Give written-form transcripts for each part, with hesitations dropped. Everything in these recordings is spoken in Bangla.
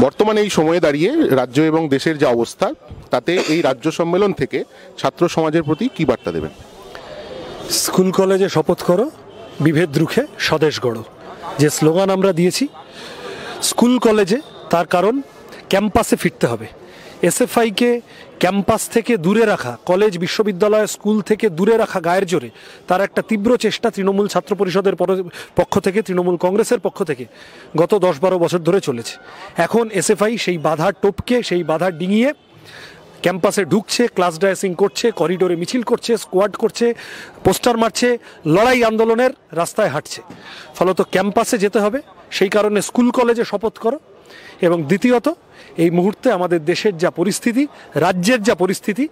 বর্তমানে এই সময়ে দাঁড়িয়ে রাজ্য এবং দেশের যে অবস্থা, তাতে এই রাজ্য সম্মেলন থেকে ছাত্র সমাজের প্রতি কি বার্তা দেবেন? স্কুল কলেজে শপথ করো, বিভেদ রুখে স্বদেশ গড়ো, যে স্লোগান আমরা দিয়েছি স্কুল কলেজে, তার কারণ ক্যাম্পাসে ফিরতে হবে। এসএফআইকে ক্যাম্পাস থেকে দূরে রাখা, কলেজ বিশ্ববিদ্যালয় স্কুল থেকে দূরে রাখা গায়ের জোরে তার একটা তীব্র চেষ্টা তৃণমূল ছাত্র পরিষদের পক্ষ থেকে, তৃণমূল কংগ্রেসের পক্ষ থেকে গত 10-12 বছর ধরে চলেছে। এখন এসএফআই সেই বাধা টপকে, সেই বাধা ডিঙিয়ে ক্যাম্পাসে ঢুকছে, ক্লাস ড্রাইসিং করছে, করিডোরে মিছিল করছে, স্কোয়াড করছে, পোস্টার মারছে, লড়াই আন্দোলনের রাস্তায় হাঁটছে। ফলত ক্যাম্পাসে যেতে হবে, সেই কারণে স্কুল কলেজে শপথ করো। এবং দ্বিতীয়ত, এই মুহূর্তে আমাদের দেশের যা পরিস্থিতি, রাজ্যের যা পরিস্থিতি,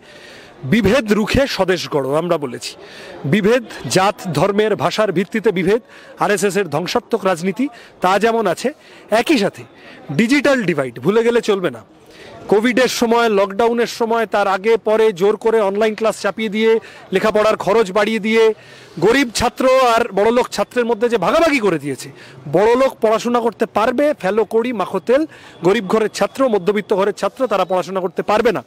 বিভেদ রুখে স্বদেশ গড়ো। আমরা বলেছি বিভেদ, জাত ধর্মের ভাষার ভিত্তিতে বিভেদ, আরএসএসের ধ্বংসাত্মক রাজনীতি তা যেমন আছে, একই সাথে ডিজিটাল ডিভাইড ভুলে গেলে চলবে না। কোভিডের সময়, লকডাউনের সময়, তার আগে পরে জোর করে অনলাইন ক্লাস চাপিয়ে দিয়ে, লেখাপড়ার খরচ বাড়িয়ে দিয়ে, গরিব ছাত্র আর বড়লোক ছাত্রের মধ্যে যে ভাগাভাগি করে দিয়েছে, বড়লোক পড়াশোনা করতে পারবে, ফেলো কড়ি মাখো তেল, গরিব ঘরের ছাত্র, মধ্যবিত্ত ঘরের ছাত্র তারা পড়াশোনা করতে পারবে না।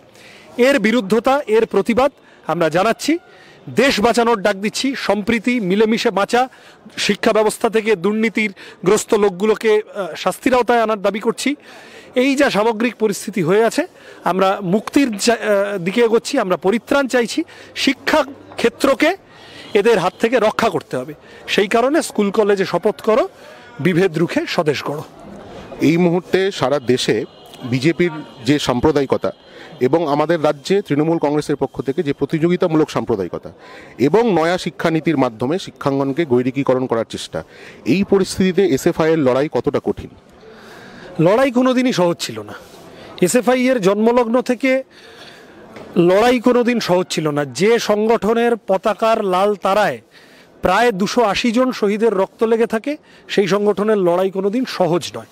এর বিরুদ্ধতা, এর প্রতিবাদ আমরা জানাচ্ছি, দেশ বাঁচানোর ডাক দিচ্ছি, সম্প্রীতি, মিলেমিশে বাঁচা, শিক্ষা ব্যবস্থা থেকে দুর্নীতির গ্রস্ত লোকগুলোকে শাস্তির আওতায় আনার দাবি করছি। এই যা সামগ্রিক পরিস্থিতি হয়ে আছে, আমরা মুক্তির দিকে এগোচ্ছি, আমরা পরিত্রাণ চাইছি, শিক্ষা ক্ষেত্রকে এদের হাত থেকে রক্ষা করতে হবে। সেই কারণে স্কুল কলেজে শপথ করো, বিভেদ রুখে স্বদেশ গড়ো। এই মুহূর্তে সারা দেশে বিজেপির যে সাম্প্রদায়িকতা এবং আমাদের রাজ্যে তৃণমূল কংগ্রেসের পক্ষ থেকে যে প্রতিযোগিতামূলক সাম্প্রদায়িকতা এবং নয়া শিক্ষানীতির মাধ্যমে শিক্ষাঙ্গনকে গৈরিকীকরণ করার চেষ্টা, এই পরিস্থিতিতে এসএফআই এর লড়াই কতটা কঠিন? লড়াই কোনোদিনই সহজ ছিল না। এসএফআই এর জন্মলগ্ন থেকে লড়াই কোনোদিন সহজ ছিল না। যে সংগঠনের পতাকার লাল তারায় প্রায় 280 জন শহীদের রক্ত লেগে থাকে, সেই সংগঠনের লড়াই কোনোদিন সহজ নয়।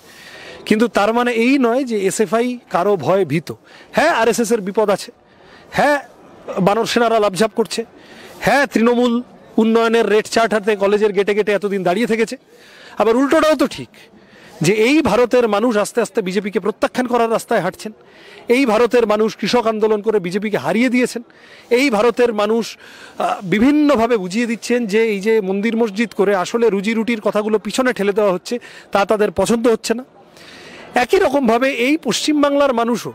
কিন্তু তার মানে এই নয় যে এসএফআই কারো ভয়ে ভীত। হ্যাঁ, আরএসএস এর বিপদ আছে, হ্যাঁ বানর সেনারা লাভঝাপ করছে, হ্যাঁ তৃণমূল উন্নয়নের রেট চার্ট হাতে কলেজের গেটে গেটে এতদিন দাঁড়িয়ে থেকেছে। আবার উল্টোটাও তো ঠিক, যে এই ভারতের মানুষ আস্তে আস্তে বিজেপিকে প্রত্যাখ্যান করার রাস্তায় হাঁটছেন। এই ভারতের মানুষ কৃষক আন্দোলন করে বিজেপিকে হারিয়ে দিয়েছেন। এই ভারতের মানুষ বিভিন্নভাবে বুঝিয়ে দিচ্ছেন যে এই যে মন্দির মসজিদ করে আসলে রুজি রুটির কথাগুলো পিছনে ঠেলে দেওয়া হচ্ছে, তা তাদের পছন্দ হচ্ছে না। একই রকমভাবে এই পশ্চিমবাংলার মানুষও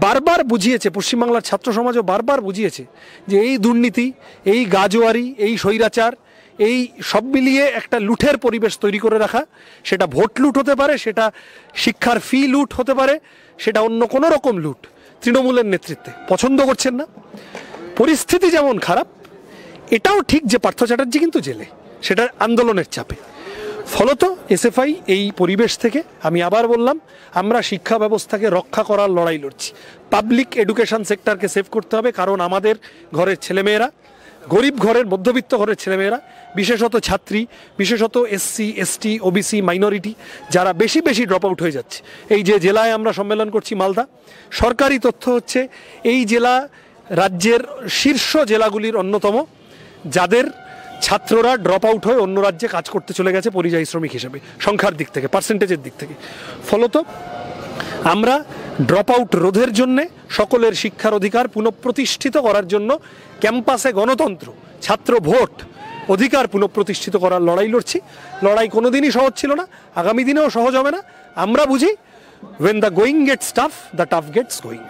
বারবার বুঝিয়েছে, পশ্চিমবাংলার ছাত্র সমাজও বারবার বুঝিয়েছে যে এই দুর্নীতি, এই গাজোয়ারি, এই স্বৈরাচার, এই সব মিলিয়ে একটা লুঠের পরিবেশ তৈরি করে রাখা, সেটা ভোট লুট হতে পারে, সেটা শিক্ষার ফি লুট হতে পারে, সেটা অন্য কোনো রকম লুট, তৃণমূলের নেতৃত্বে পছন্দ করছেন না। পরিস্থিতি যেমন খারাপ, এটাও ঠিক যে পার্থ চ্যাটার্জি কিন্তু জেলে, সেটা আন্দোলনের চাপে। ফলত এসএফআই এই পরিবেশ থেকে, আমি আবার বললাম, আমরা শিক্ষা ব্যবস্থাকে রক্ষা করার লড়াই লড়ছি। পাবলিক এডুকেশন সেক্টরকে সেভ করতে হবে, কারণ আমাদের ঘরের ছেলেমেয়েরা, গরিব ঘরের মধ্যবিত্ত ঘরের ছেলেমেয়েরা, বিশেষত ছাত্রী, বিশেষত এসসি এসটি ওবিসি মাইনরিটি, যারা বেশি বেশি ড্রপ আউট হয়ে যাচ্ছে। এই যে জেলায় আমরা সম্মেলন করছি মালদা, সরকারি তথ্য হচ্ছে এই জেলা রাজ্যের শীর্ষ জেলাগুলির অন্যতম, যাদের ছাত্ররা ড্রপ আউট হয়ে অন্য রাজ্যে কাজ করতে চলে গেছে পরিযায়ী শ্রমিক হিসেবে, সংখ্যার দিক থেকে, পার্সেন্টেজের দিক থেকে। ফলত আমরা ড্রপ আউট রোধের জন্যে, সকলের শিক্ষার অধিকার পুনঃপ্রতিষ্ঠিত করার জন্য, ক্যাম্পাসে গণতন্ত্র, ছাত্র ভোট অধিকার পুনঃপ্রতিষ্ঠিত করার লড়াই লড়ছি। লড়াই কোনোদিনই সহজ ছিল না, আগামী দিনেও সহজ হবে না। আমরা বুঝি, when the going gets tough, the tough gets going.